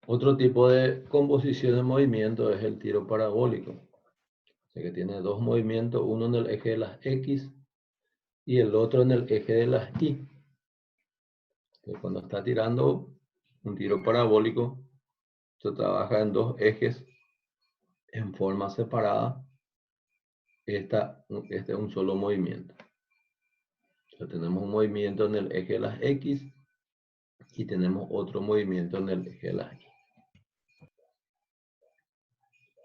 Otro tipo de composición de movimiento es el tiro parabólico. O sea que tiene dos movimientos, uno en el eje de las X y el otro en el eje de las Y. Que cuando está tirando un tiro parabólico, se trabaja en dos ejes en forma separada. Este es un solo movimiento. Entonces, tenemos un movimiento en el eje de las X y tenemos otro movimiento en el eje de las Y.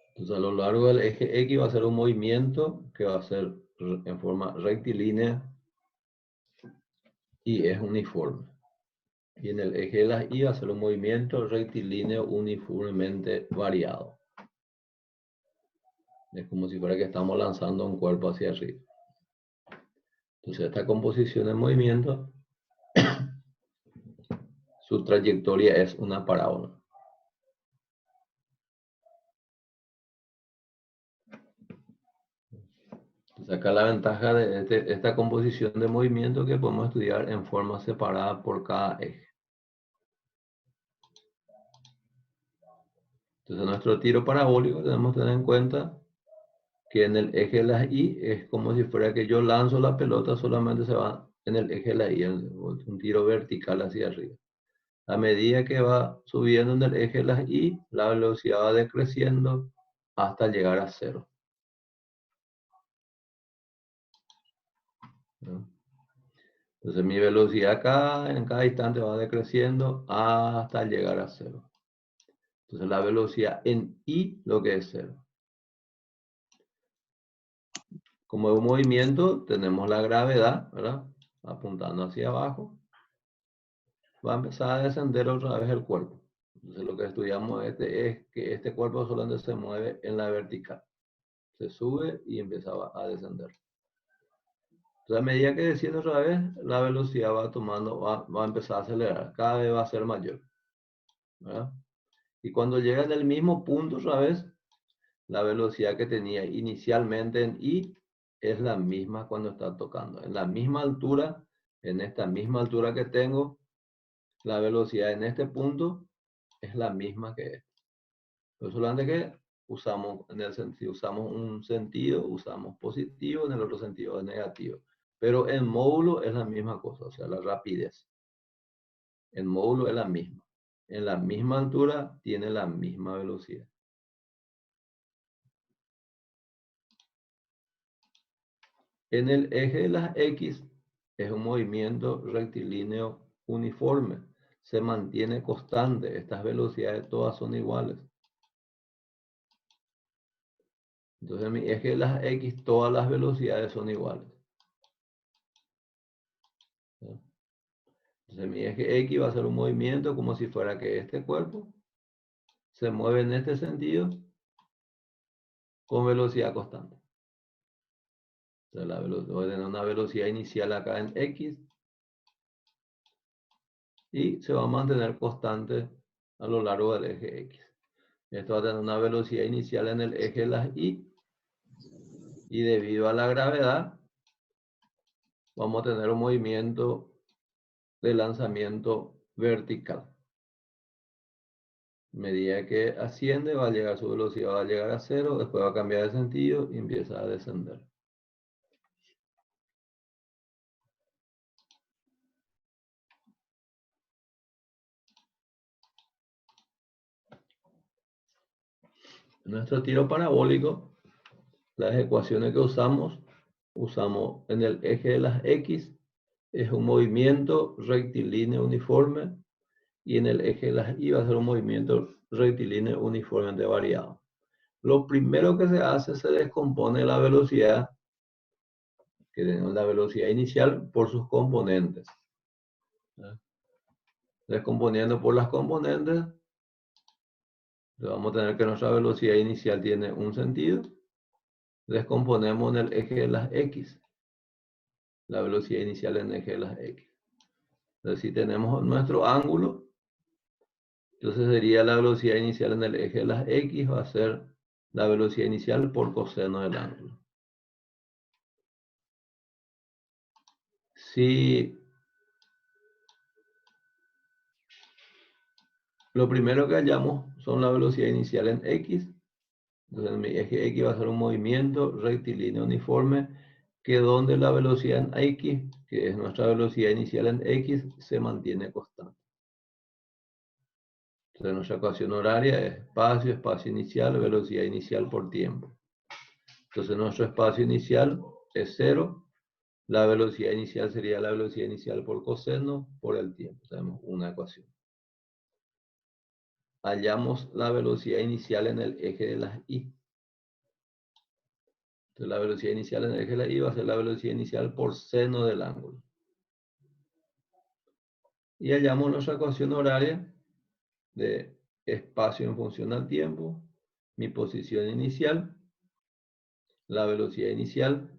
Entonces, a lo largo del eje X va a ser un movimiento que va a ser en forma rectilínea y es uniforme. Y en el eje de las Y va a ser un movimiento rectilíneo uniformemente variado. Es como si fuera que estamos lanzando un cuerpo hacia arriba. Entonces, esta composición de movimiento, su trayectoria es una parábola. Entonces, acá la ventaja de esta composición de movimiento que podemos estudiar en forma separada por cada eje. Entonces, nuestro tiro parabólico tenemos que tener en cuenta que en el eje de las Y es como si fuera que yo lanzo la pelota, solamente se va en el eje de la Y, un tiro vertical hacia arriba. A medida que va subiendo en el eje de las Y, la velocidad va decreciendo hasta llegar a cero. ¿No? Entonces mi velocidad en cada instante va decreciendo hasta llegar a cero. Entonces la velocidad en I lo que es cero. Como es un movimiento, tenemos la gravedad, ¿verdad? Apuntando hacia abajo. Va a empezar a descender otra vez el cuerpo. Entonces lo que estudiamos es que este cuerpo solamente se mueve en la vertical. Se sube y empieza a descender. Entonces a medida que desciende otra vez, la velocidad va a empezar a acelerar. Cada vez va a ser mayor. ¿Verdad? Y cuando llega en el mismo punto otra vez, la velocidad que tenía inicialmente en I es la misma cuando está tocando. En la misma altura, en esta misma altura que tengo, la velocidad en este punto es la misma que esta. Pero solamente que usamos, usamos un sentido, usamos positivo, en el otro sentido es negativo. Pero en módulo es la misma cosa, o sea, la rapidez. En módulo es la misma. En la misma altura tiene la misma velocidad. En el eje de las X es un movimiento rectilíneo uniforme. Se mantiene constante. Estas velocidades todas son iguales. Entonces en mi eje de las X todas las velocidades son iguales. Entonces mi eje X va a ser un movimiento como si fuera que este cuerpo se mueve en este sentido con velocidad constante. Entonces voy a tener una velocidad inicial acá en X y se va a mantener constante a lo largo del eje X. Esto va a tener una velocidad inicial en el eje de las Y y debido a la gravedad vamos a tener un movimiento de lanzamiento vertical. A medida que asciende va a llegar su velocidad, va a llegar a cero, después va a cambiar de sentido y empieza a descender. En nuestro tiro parabólico, las ecuaciones que usamos en el eje de las X, es un movimiento rectilíneo uniforme y en el eje de las Y va a ser un movimiento rectilíneo uniformemente variado. Lo primero que se hace, se descompone la velocidad, que tenemos la velocidad inicial, por sus componentes. Descomponiendo por las componentes, vamos a tener que nuestra velocidad inicial tiene un sentido. Descomponemos en el eje de las X, la velocidad inicial en el eje de las X. Entonces, si tenemos nuestro ángulo, entonces sería la velocidad inicial en el eje de las X, va a ser la velocidad inicial por coseno del ángulo. Si Lo primero que hallamos son la velocidad inicial en X. Entonces mi eje X va a ser un movimiento rectilíneo uniforme que donde la velocidad en X, que es nuestra velocidad inicial en X, se mantiene constante. Entonces nuestra ecuación horaria es espacio inicial, velocidad inicial por tiempo. Entonces nuestro espacio inicial es 0. La velocidad inicial sería la velocidad inicial por coseno por el tiempo. Tenemos una ecuación. Hallamos la velocidad inicial en el eje de las Y. Entonces la velocidad inicial en el eje de la Y va a ser la velocidad inicial por seno del ángulo. Y hallamos nuestra ecuación horaria de espacio en función al tiempo, mi posición inicial, la velocidad inicial,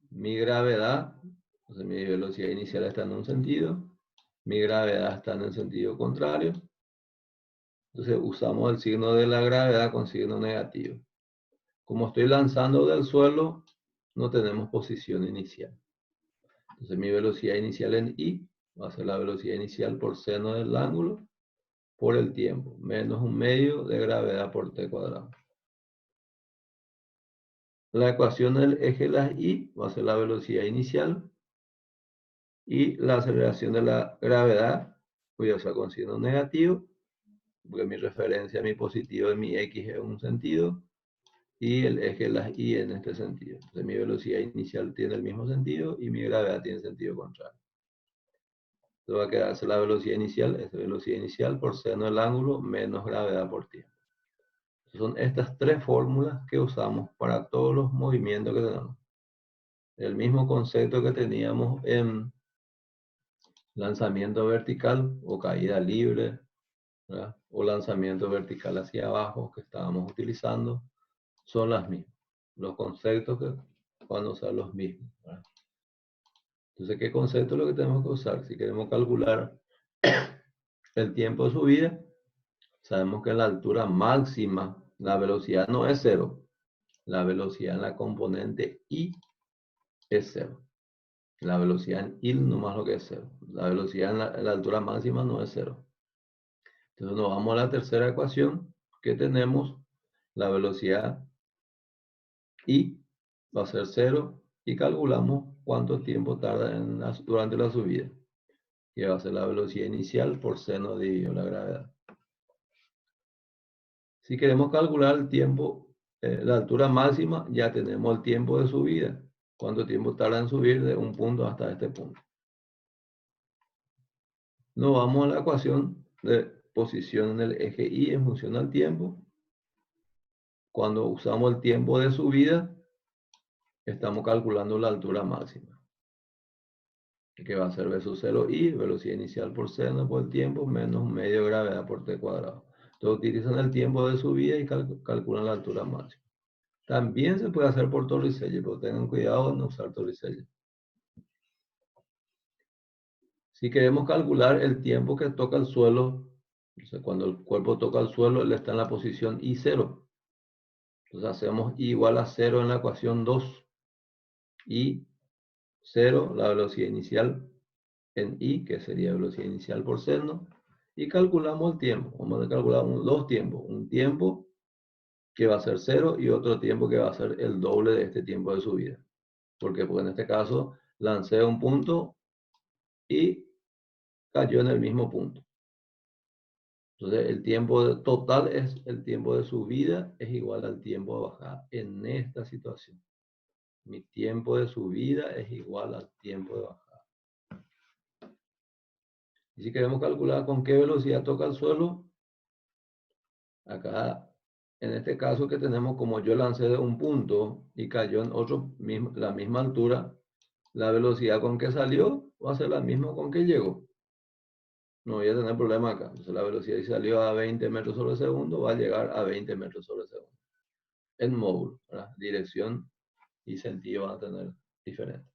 mi gravedad, entonces mi velocidad inicial está en un sentido, mi gravedad está en el sentido contrario. Entonces usamos el signo de la gravedad con signo negativo. Como estoy lanzando del suelo, no tenemos posición inicial. Entonces mi velocidad inicial en I va a ser la velocidad inicial por seno del ángulo por el tiempo, menos un medio de gravedad por t cuadrado. La ecuación del eje de las Y va a ser la velocidad inicial y la aceleración de la gravedad, voy a usar con signo negativo, porque mi referencia, mi positivo de mi X es un sentido, y el eje de las Y en este sentido. Entonces mi velocidad inicial tiene el mismo sentido y mi gravedad tiene sentido contrario. Entonces va a quedarse la velocidad inicial, es velocidad inicial por seno del ángulo menos gravedad por tiempo. Son estas tres fórmulas que usamos para todos los movimientos que tenemos. El mismo concepto que teníamos en lanzamiento vertical o caída libre, ¿verdad? O lanzamiento vertical hacia abajo que estábamos utilizando, son las mismas. Los conceptos que van a usar los mismos, ¿verdad? Entonces, ¿qué concepto es lo que tenemos que usar? Si queremos calcular el tiempo de subida, sabemos que la altura máxima, la velocidad no es 0. La velocidad en la componente Y es 0. La velocidad en Y no más lo que es 0. La velocidad en la altura máxima no es 0. Entonces nos vamos a la tercera ecuación que tenemos. La velocidad Y va a ser 0 y calculamos cuánto tiempo tarda durante la subida. Que va a ser la velocidad inicial por seno dividido la gravedad. Si queremos calcular el tiempo, la altura máxima, ya tenemos el tiempo de subida. Cuánto tiempo tarda en subir de un punto hasta este punto. Nos vamos a la ecuación de posición en el eje Y en función al tiempo. Cuando usamos el tiempo de subida, estamos calculando la altura máxima, que va a ser V sub 0I, velocidad inicial por seno por el tiempo, menos medio gravedad por t cuadrado. Entonces utilizan el tiempo de subida y calculan la altura máxima. También se puede hacer por Torricelli, pero tengan cuidado en no usar Torricelli. Si queremos calcular el tiempo que toca el suelo, o sea, cuando el cuerpo toca el suelo, él está en la posición I0. Entonces hacemos I igual a 0 en la ecuación 2. I 0, la velocidad inicial en I, que sería velocidad inicial por seno, y calculamos el tiempo. Vamos a calcular dos tiempos. Un tiempo que va a ser 0 y otro tiempo que va a ser el doble de este tiempo de subida. ¿Por qué? Porque en este caso lancé un punto y cayó en el mismo punto. Entonces el tiempo total es el tiempo de subida es igual al tiempo de bajada en esta situación. Mi tiempo de subida es igual al tiempo de bajada. Y si queremos calcular con qué velocidad toca el suelo, acá en este caso que tenemos, como yo lancé de un punto y cayó en la misma altura, la velocidad con que salió va a ser la misma con que llegó. No voy a tener problema acá. Entonces la velocidad si salió a 20 metros sobre segundo, va a llegar a 20 metros sobre segundo. En módulo, ¿verdad? Dirección y sentido van a tener diferente.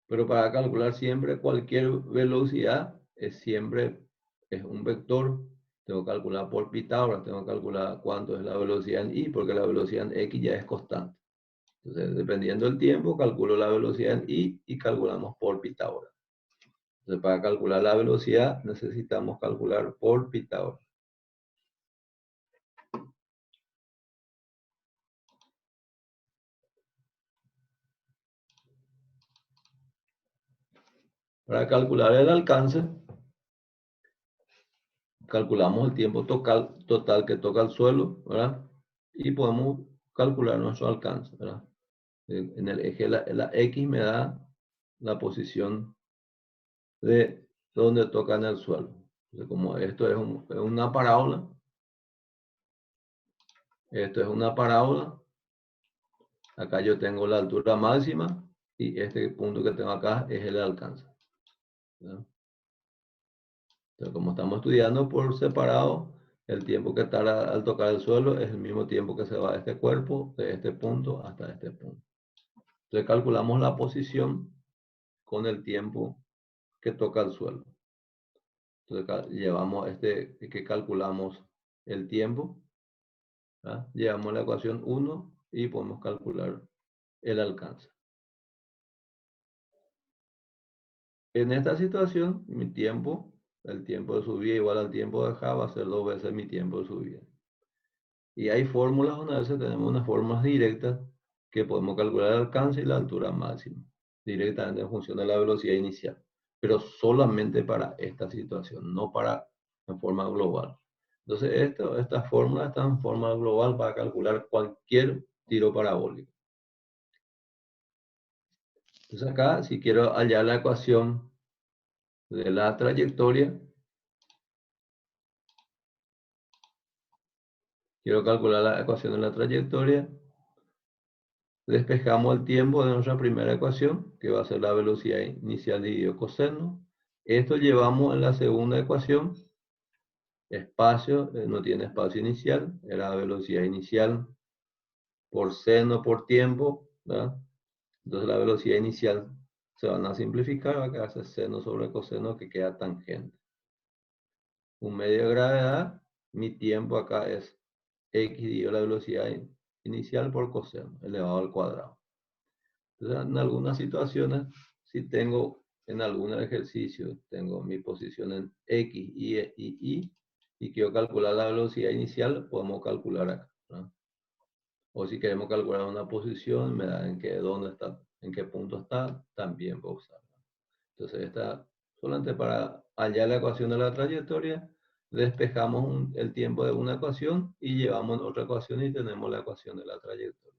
Pero para calcular siempre cualquier velocidad es un vector. Tengo que calcular por Pitágoras, tengo que calcular cuánto es la velocidad en Y, porque la velocidad en X ya es constante. Entonces, dependiendo del tiempo, calculo la velocidad en Y y calculamos por Pitágoras. Entonces, para calcular la velocidad necesitamos calcular por Pitágoras. Para calcular el alcance, calculamos el tiempo total que toca el suelo, ¿verdad? Y podemos calcular nuestro alcance, ¿verdad? En el eje, la X me da la posición de donde toca en el suelo. Entonces, como esto es una parábola, esto es una parábola, acá yo tengo la altura máxima y este punto que tengo acá es el alcance, ¿verdad? Entonces, como estamos estudiando por separado, el tiempo que tarda al tocar el suelo es el mismo tiempo que se va de este cuerpo, de este punto hasta este punto. Entonces calculamos la posición con el tiempo que toca el suelo. Entonces llevamos que calculamos el tiempo, ¿verdad? Llevamos la ecuación 1 y podemos calcular el alcance. En esta situación, mi tiempo, el tiempo de subida igual al tiempo de bajada, va a ser 2 veces mi tiempo de subida. Y hay fórmulas, una vez tenemos unas fórmulas directas que podemos calcular el alcance y la altura máxima, directamente en función de la velocidad inicial, pero solamente para esta situación, no para en forma global. Entonces, estas fórmulas están en forma global para calcular cualquier tiro parabólico. Entonces acá, si quiero hallar la ecuación de la trayectoria, quiero calcular la ecuación de la trayectoria, despejamos el tiempo de nuestra primera ecuación, que va a ser la velocidad inicial dividido coseno. Esto llevamos en la segunda ecuación, espacio, no tiene espacio inicial, era velocidad inicial por seno por tiempo, ¿verdad? Entonces la velocidad inicial se van a simplificar, va a quedarse seno sobre coseno que queda tangente. Un medio de gravedad, mi tiempo acá es x dividido la velocidad inicial por coseno, elevado al cuadrado. Entonces, en algunas situaciones, si tengo en algún ejercicio, tengo mi posición en X, y quiero calcular la velocidad inicial, podemos calcular acá, ¿no? O si queremos calcular una posición, me da dónde está, en qué punto está, también puedo usarla. Entonces, esta solamente para hallar la ecuación de la trayectoria, despejamos el tiempo de una ecuación y llevamos otra ecuación y tenemos la ecuación de la trayectoria.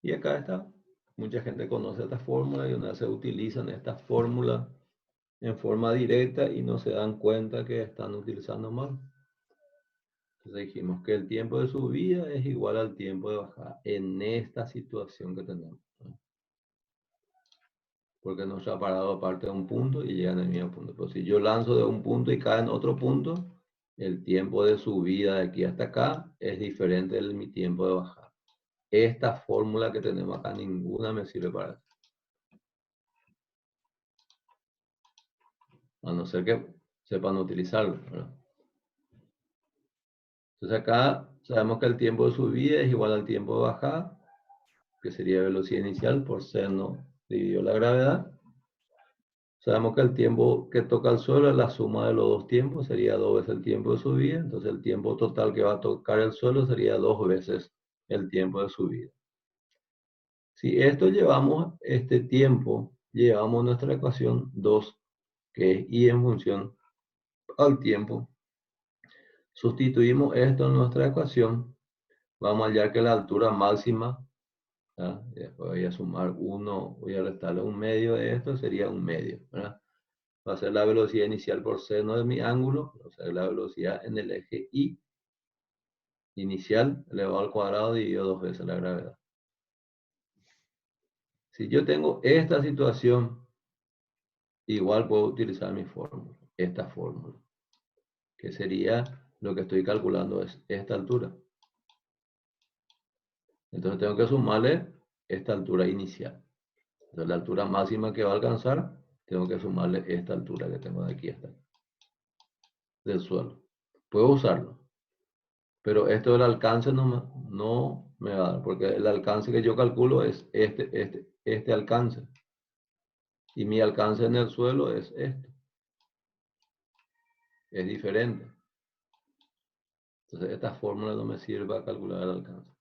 Y acá está. Mucha gente conoce esta fórmula y una vez se utilizan esta fórmula en forma directa y no se dan cuenta que están utilizando mal. Entonces dijimos que el tiempo de subida es igual al tiempo de bajada en esta situación que tenemos, ¿no? Porque no se ha parado aparte de un punto y llega en el mismo punto. Pero si yo lanzo de un punto y cae en otro punto, el tiempo de subida de aquí hasta acá es diferente de mi tiempo de bajada. Esta fórmula que tenemos acá, ninguna me sirve para eso. A no ser que sepan utilizarlo, ¿verdad? Entonces acá sabemos que el tiempo de subida es igual al tiempo de bajada, que sería velocidad inicial por seno dividido la gravedad. Sabemos que el tiempo que toca el suelo es la suma de los dos tiempos, sería 2 veces el tiempo de subida. Entonces el tiempo total que va a tocar el suelo sería 2 veces el tiempo de subida. Si esto llevamos este tiempo, llevamos nuestra ecuación 2, que es y en función al tiempo. Sustituimos esto en nuestra ecuación. Vamos a hallar que la altura máxima, ¿verdad? Después voy a sumar 1, voy a restarle un medio de esto, sería un medio, ¿verdad? Va a ser la velocidad inicial por seno de mi ángulo, o sea, la velocidad en el eje Y inicial elevado al cuadrado dividido 2 veces la gravedad. Si yo tengo esta situación, igual puedo utilizar mi fórmula, esta fórmula, que sería lo que estoy calculando es esta altura. Entonces tengo que sumarle esta altura inicial. Entonces la altura máxima que va a alcanzar, tengo que sumarle esta altura que tengo de aquí hasta aquí, del suelo. Puedo usarlo. Pero esto del alcance no me va a dar, porque el alcance que yo calculo es este alcance. Y mi alcance en el suelo es este. Es diferente. Entonces esta fórmula no me sirve para calcular el alcance.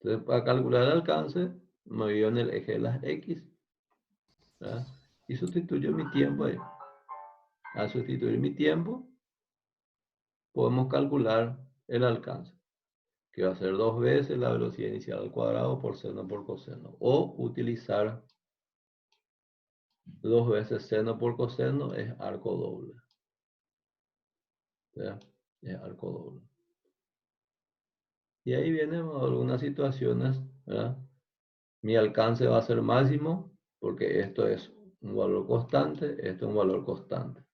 Entonces para calcular el alcance me voy en el eje de las X, ¿verdad? Y sustituyo mi tiempo ahí. Al sustituir mi tiempo, podemos calcular el alcance, que va a ser 2 veces la velocidad inicial al cuadrado por seno por coseno. O utilizar 2 veces seno por coseno es arco doble. ¿Ya? Es arco doble. Y ahí vienen algunas situaciones, ¿verdad? Mi alcance va a ser máximo porque esto es un valor constante, esto es un valor constante.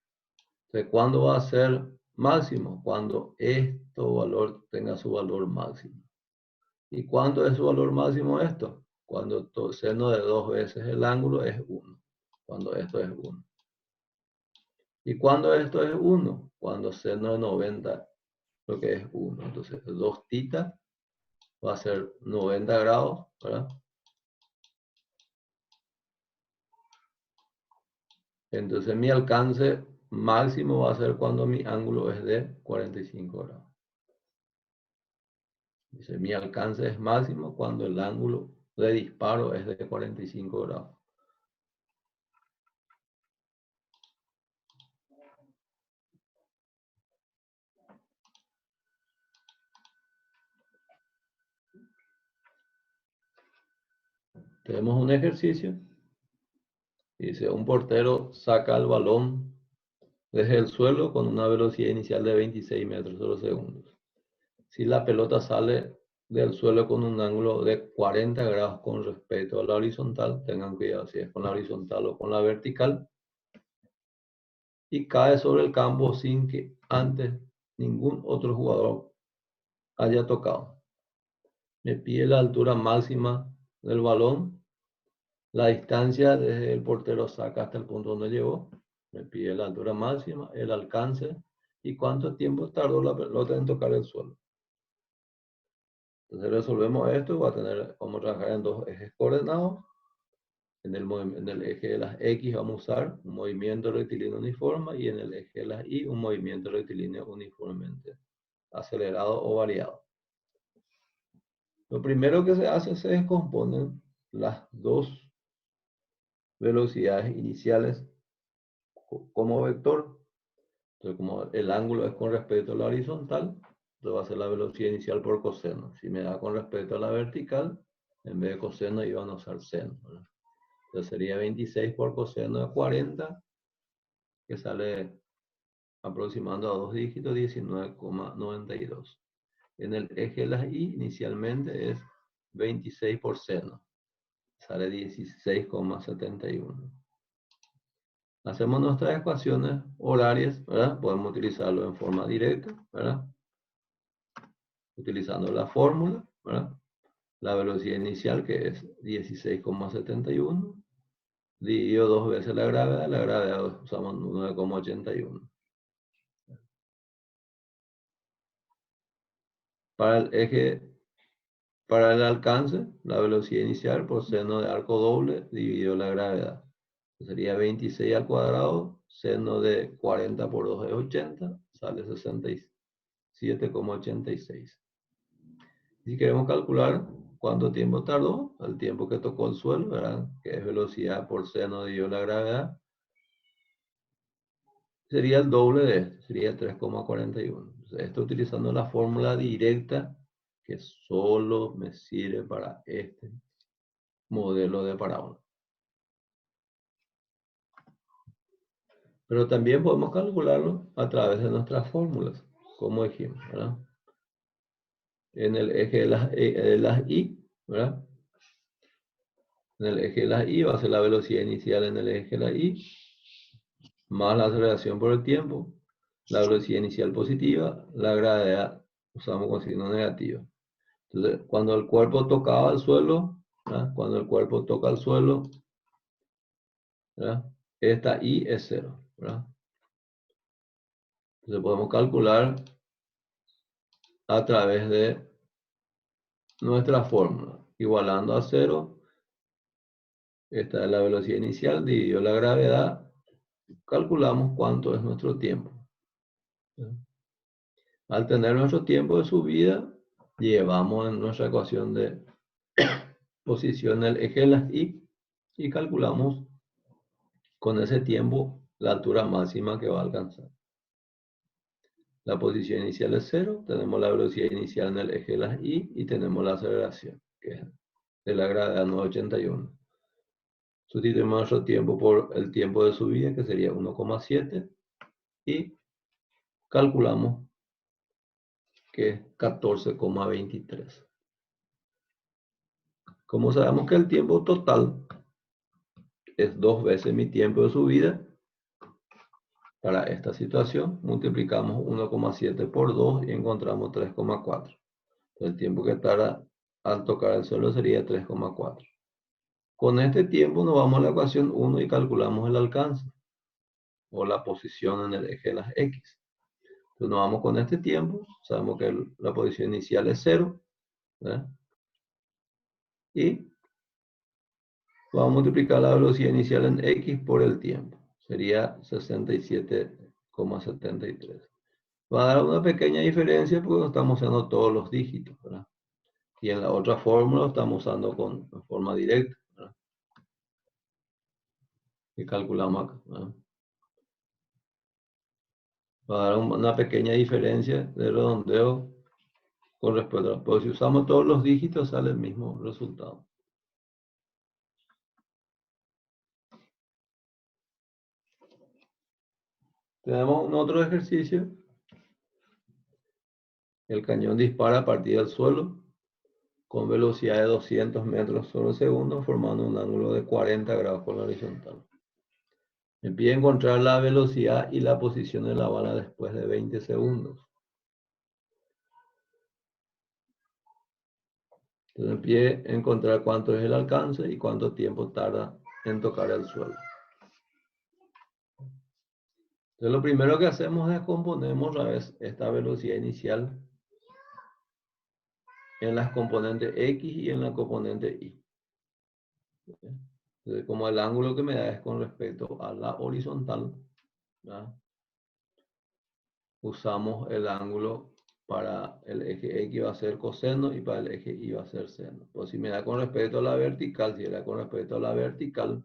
Entonces, ¿cuándo va a ser máximo? Cuando esto valor tenga su valor máximo. ¿Y cuánto es su valor máximo esto? Cuando seno de 2 veces el ángulo es 1. Cuando esto es 1. ¿Y cuando esto es 1? Cuando seno de 90 lo que es 1. Entonces 2 tita va a ser 90 grados, ¿verdad? Entonces mi alcance máximo va a ser cuando mi ángulo es de 45 grados. Dice, mi alcance es máximo cuando el ángulo de disparo es de 45 grados. Tenemos un ejercicio. Dice, un portero saca el balón desde el suelo con una velocidad inicial de 26 metros por segundo. Si la pelota sale del suelo con un ángulo de 40 grados con respecto a la horizontal, tengan cuidado si es con la horizontal o con la vertical, y cae sobre el campo sin que antes ningún otro jugador haya tocado. Me pide la altura máxima del balón, la distancia desde el portero saca hasta el punto donde llegó, me pide la altura máxima, el alcance y cuánto tiempo tardó la pelota en tocar el suelo. Entonces resolvemos esto, vamos a trabajar en 2 ejes coordenados. En el eje de las X vamos a usar un movimiento rectilíneo uniforme y en el eje de las Y un movimiento rectilíneo uniformemente acelerado o variado. Lo primero que se hace se descomponen las dos velocidades iniciales como vector. Entonces, como el ángulo es con respecto a la horizontal, entonces va a ser la velocidad inicial por coseno. Si me da con respecto a la vertical, en vez de coseno iban a usar seno, ¿verdad? Entonces sería 26 por coseno de 40, que sale aproximando a 2 dígitos, 19,92. En el eje de las Y inicialmente es 26 por seno, sale 16,71. Hacemos nuestras ecuaciones horarias, ¿verdad? Podemos utilizarlo en forma directa, ¿verdad? Utilizando la fórmula, ¿verdad? La velocidad inicial, que es 16,71, dividido 2 veces la gravedad usamos 9,81. Para el eje, para el alcance, la velocidad inicial por seno de arco doble dividido la gravedad. Sería 26 al cuadrado, seno de 40 por 2 es 80, sale 67,86. Si queremos calcular cuánto tiempo tardó, el tiempo que tocó el suelo, ¿verdad? Que es velocidad por seno dividido la gravedad, sería el doble de esto, sería 3,41. Esto utilizando la fórmula directa que solo me sirve para este modelo de parábola. Pero también podemos calcularlo a través de nuestras fórmulas, como dijimos, ¿verdad? En el eje de las Y, ¿verdad? En el eje de las Y va a ser la velocidad inicial en el eje de la Y, más la aceleración por el tiempo, la velocidad inicial positiva, la gravedad usamos con signo negativo. Entonces, cuando el cuerpo tocaba el suelo, ¿verdad? Cuando el cuerpo toca el suelo, ¿verdad? Esta I es 0. ¿verdad? Entonces podemos calcular a través de nuestra fórmula. Igualando a 0, esta es la velocidad inicial, dividido la gravedad, calculamos cuánto es nuestro tiempo. Al tener nuestro tiempo de subida, llevamos en nuestra ecuación de posición el eje de las y calculamos con ese tiempo la altura máxima que va a alcanzar. La posición inicial es 0, tenemos la velocidad inicial en el eje de las y tenemos la aceleración, que es de la gravedad 981. Sustituimos nuestro tiempo por el tiempo de subida, que sería 1,7, y calculamos que es 14,23. Como sabemos que el tiempo total es 2 veces mi tiempo de subida, para esta situación multiplicamos 1,7 por 2 y encontramos 3,4. El tiempo que tarda al tocar el suelo sería 3,4. Con este tiempo nos vamos a la ecuación 1 y calculamos el alcance o la posición en el eje de las X. Entonces nos vamos con este tiempo, sabemos que la posición inicial es 0, ¿verdad? Y vamos a multiplicar la velocidad inicial en X por el tiempo. Sería 67,73. Va a dar una pequeña diferencia porque no estamos usando todos los dígitos, ¿verdad? Y en la otra fórmula estamos usando con forma directa, ¿verdad? Y calculamos acá, ¿verdad? Va a dar una pequeña diferencia de redondeo con respecto a... Pero si usamos todos los dígitos sale el mismo resultado. Tenemos un otro ejercicio. El cañón dispara a partir del suelo con velocidad de 200 metros sobre segundo, formando un ángulo de 40 grados con la horizontal. Me pide encontrar la velocidad y la posición de la bala después de 20 segundos. Entonces me pide encontrar cuánto es el alcance y cuánto tiempo tarda en tocar el suelo. Entonces lo primero que hacemos es componemos otra vez esta velocidad inicial en las componentes X y en la componente Y. Entonces, como el ángulo que me da es con respecto a la horizontal, ¿verdad? Usamos el ángulo para el eje X va a ser coseno y para el eje Y va a ser seno. Pues si me da con respecto a la vertical, si era con respecto a la vertical,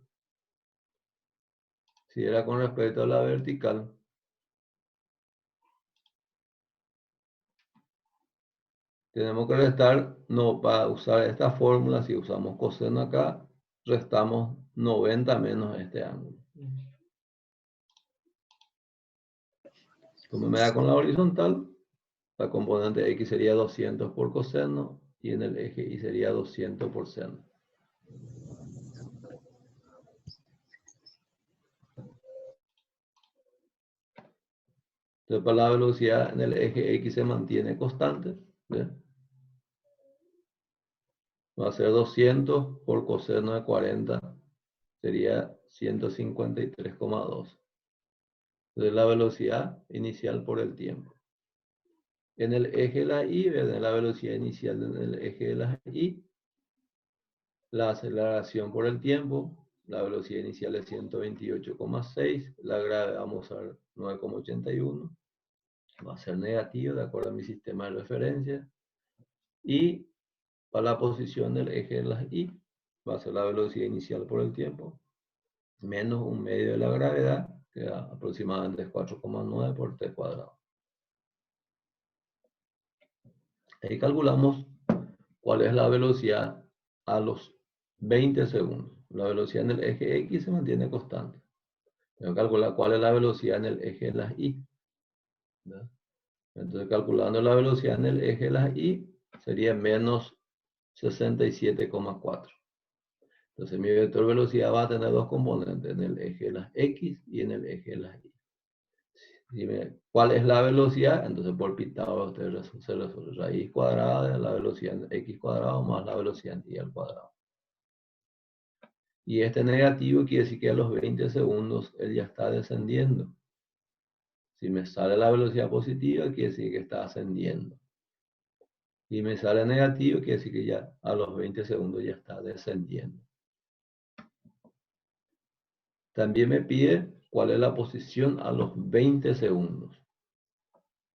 tenemos que restar, no, para usar esta fórmula, si usamos coseno acá, restamos 90 menos este ángulo. Como me da con la horizontal, la componente X sería 200 por coseno y en el eje Y sería 200 por seno. Entonces, para la velocidad en el eje X se mantiene constante, ¿ve? Va a ser 200 por coseno de 40, sería 153,2. Entonces, la velocidad inicial por el tiempo. En el eje de la Y, ¿verdad? La velocidad inicial en el eje de la Y, la aceleración por el tiempo, la velocidad inicial es 128,6, la gravedad vamos a ver 9,81, va a ser negativo de acuerdo a mi sistema de referencia, y para la posición del eje de las Y, va a ser la velocidad inicial por el tiempo, menos un medio de la gravedad, que da aproximadamente 4,9 por t cuadrado. Ahí calculamos cuál es la velocidad a los 20 segundos. La velocidad en el eje X se mantiene constante. Tengo que calcular cuál es la velocidad en el eje de las Y, ¿verdad? Entonces, calculando la velocidad en el eje de las Y, sería menos 67,4. Entonces, mi vector velocidad va a tener dos componentes, en el eje de las X y en el eje de las Y. Dime, ¿cuál es la velocidad? Entonces, por Pitágoras, se resuelve raíz cuadrada de la velocidad en X cuadrado más la velocidad en Y al cuadrado. Y este negativo quiere decir que a los 20 segundos él ya está descendiendo. Si me sale la velocidad positiva, quiere decir que está ascendiendo. Y me sale negativo, quiere decir que ya a los 20 segundos ya está descendiendo. También me pide cuál es la posición a los 20 segundos.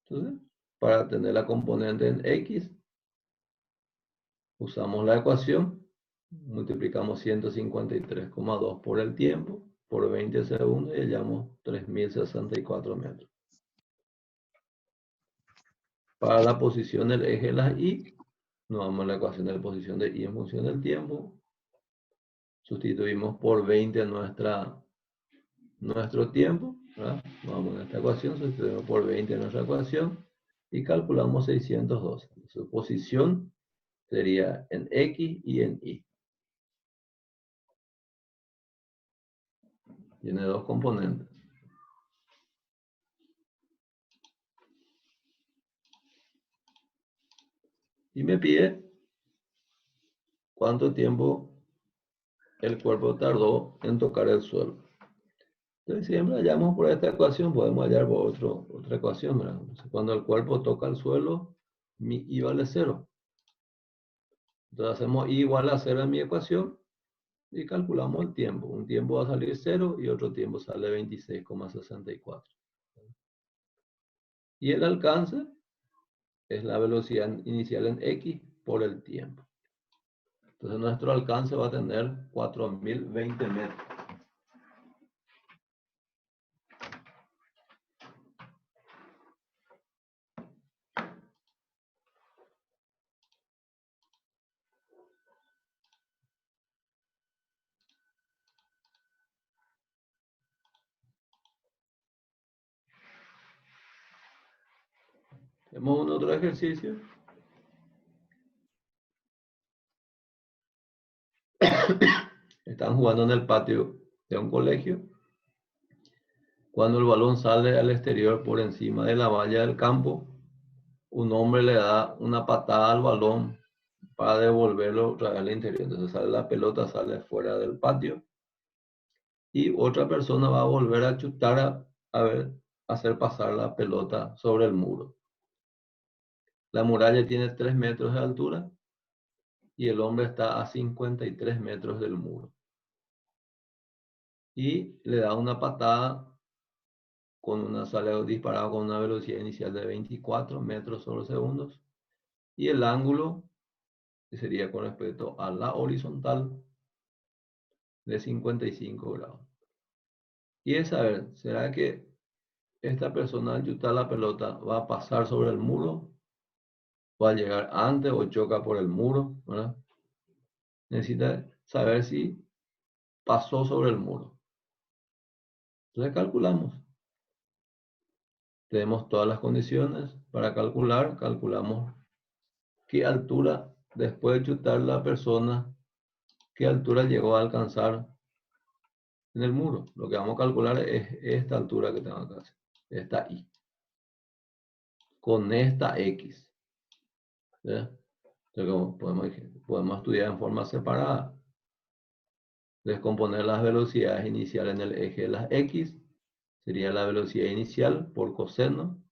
Entonces, para tener la componente en X, usamos la ecuación, multiplicamos 153,2 por el tiempo, por 20 segundos y hallamos 3064 metros. Para la posición del eje de las Y, nos vamos a la ecuación de la posición de Y en función del tiempo. Sustituimos por 20 nuestro tiempo, ¿verdad? Vamos a esta ecuación, sustituimos por 20 nuestra ecuación y calculamos 612. Su posición sería en X y en Y. Tiene dos componentes. Y me pide cuánto tiempo el cuerpo tardó en tocar el suelo. Entonces, si siempre hallamos por esta ecuación, podemos hallar por otra ecuación, ¿verdad? Entonces, cuando el cuerpo toca el suelo, mi I vale 0. Entonces hacemos I igual a 0 en mi ecuación y calculamos el tiempo. Un tiempo va a salir 0 y otro tiempo sale 26,64. Y el alcance es la velocidad inicial en X por el tiempo. Entonces nuestro alcance va a tener 4020 metros. Tenemos un otro ejercicio. Están jugando en el patio de un colegio. Cuando el balón sale al exterior por encima de la valla del campo, un hombre le da una patada al balón para devolverlo otra vez al interior. Entonces sale la pelota, sale fuera del patio. Y otra persona va a volver a chutar hacer pasar la pelota sobre el muro. La muralla tiene 3 metros de altura y el hombre está a 53 metros del muro. Y le da una patada sale disparado con una velocidad inicial de 24 metros sobre segundos. Y el ángulo, que sería con respecto a la horizontal, de 55 grados. Y es saber, ¿será que esta persona al chutar la pelota va a pasar sobre el muro? ¿Va a llegar antes o choca por el muro? ¿Verdad? Necesita saber si pasó sobre el muro. Entonces calculamos. Tenemos todas las condiciones para calcular. Calculamos qué altura, después de chutar la persona, qué altura llegó a alcanzar en el muro. Lo que vamos a calcular es esta altura que tengo acá. Esta Y. Con esta X. ¿Ya? Entonces, podemos estudiar en forma separada. Descomponer las velocidades iniciales en el eje de las X. Sería la velocidad inicial por coseno.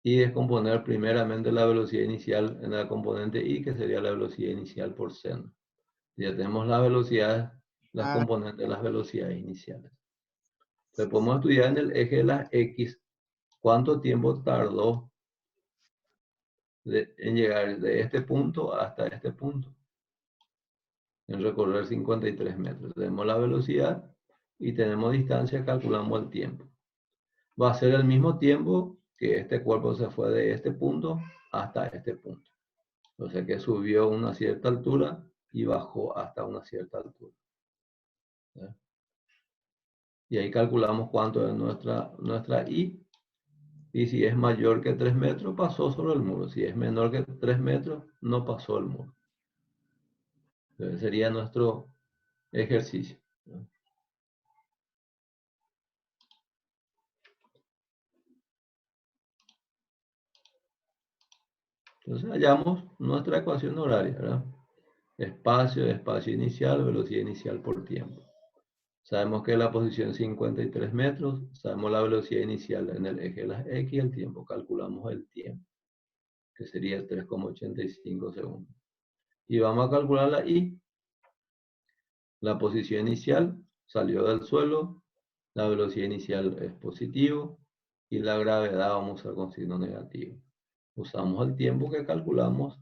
Y descomponer primeramente la velocidad inicial en la componente Y, que sería la velocidad inicial por seno. Ya tenemos las velocidades, las componentes de las velocidades iniciales. Entonces podemos estudiar en el eje de las X cuánto tiempo tardó en llegar de este punto hasta este punto. En recorrer 53 metros. Tenemos la velocidad y tenemos distancia, calculamos el tiempo. Va a ser el mismo tiempo que este cuerpo se fue de este punto hasta este punto. O sea que subió a una cierta altura y bajó hasta una cierta altura. ¿Sí? Y ahí calculamos cuánto es nuestra Y. Y si es mayor que 3 metros, pasó sobre el muro. Si es menor que 3 metros, no pasó el muro. Entonces sería nuestro ejercicio. ¿No? Entonces hallamos nuestra ecuación horaria, ¿verdad? espacio inicial, velocidad inicial por tiempo. Sabemos que la posición es 53 metros, sabemos la velocidad inicial en el eje de las X, el tiempo, calculamos el tiempo, que sería 3,85 segundos. Y vamos a calcular la Y. La posición inicial salió del suelo, la velocidad inicial es positivo y la gravedad vamos a usar con signo negativo. Usamos el tiempo que calculamos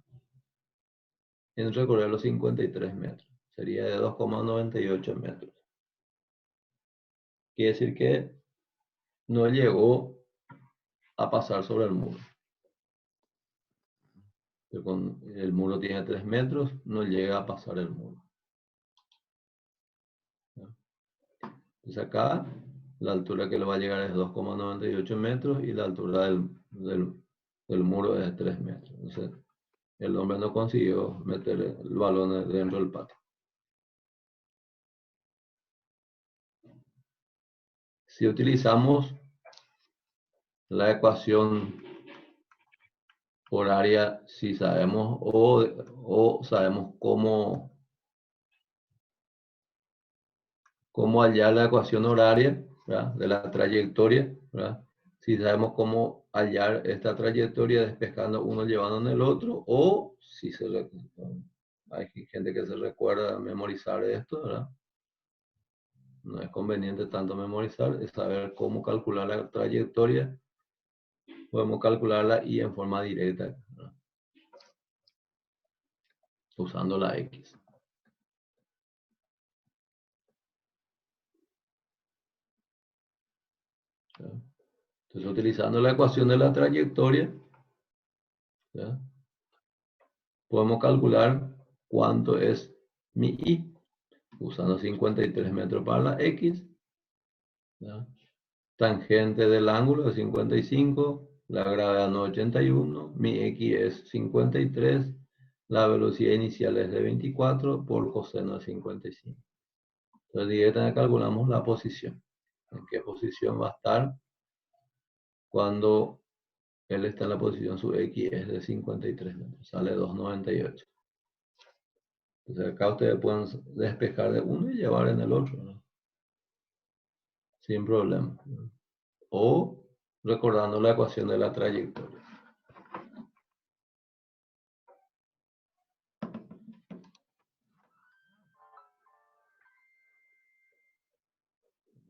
en recorrer los 53 metros. Sería de 2,98 metros. Quiere decir que no llegó a pasar sobre el muro. El muro tiene 3 metros, no llega a pasar el muro. Entonces acá la altura que le va a llegar es 2,98 metros y la altura del muro es 3 metros. Entonces el hombre no consiguió meter el balón dentro del patio. Si utilizamos la ecuación horaria, si sabemos o sabemos cómo hallar la ecuación horaria, ¿verdad?, de la trayectoria, ¿verdad? Si sabemos cómo hallar esta trayectoria despejando uno llevando en el otro, o si hay gente que se recuerda memorizar esto, ¿verdad? No es conveniente tanto memorizar, es saber cómo calcular la trayectoria. Podemos calcularla y en forma directa, ¿verdad?, usando la X. ¿Verdad? Entonces, utilizando la ecuación de la trayectoria, ¿verdad?, podemos calcular cuánto es mi Y, usando 53 metros para la X, ¿verdad?, tangente del ángulo es 55, la gravedad no 81, mi X es 53, la velocidad inicial es de 24 por coseno de 55. Entonces directamente calculamos la posición. ¿En qué posición va a estar cuando él está en la posición, su X es de 53 metros? Sale 2,98. Entonces acá ustedes pueden despejar de uno y llevar en el otro, ¿no?, sin problema, ¿no?, o recordando la ecuación de la trayectoria.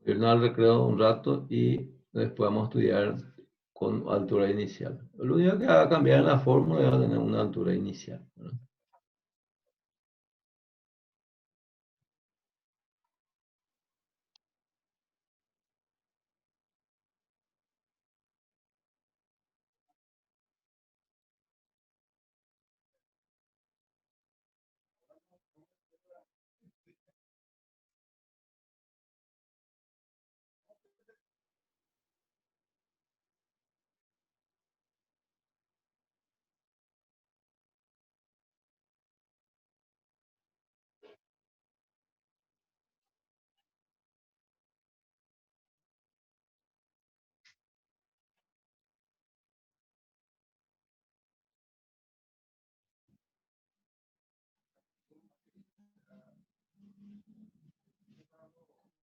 Irnos al recreo un rato y después vamos a estudiar con altura inicial. Lo único que va a cambiar en la fórmula es tener una altura inicial, ¿no?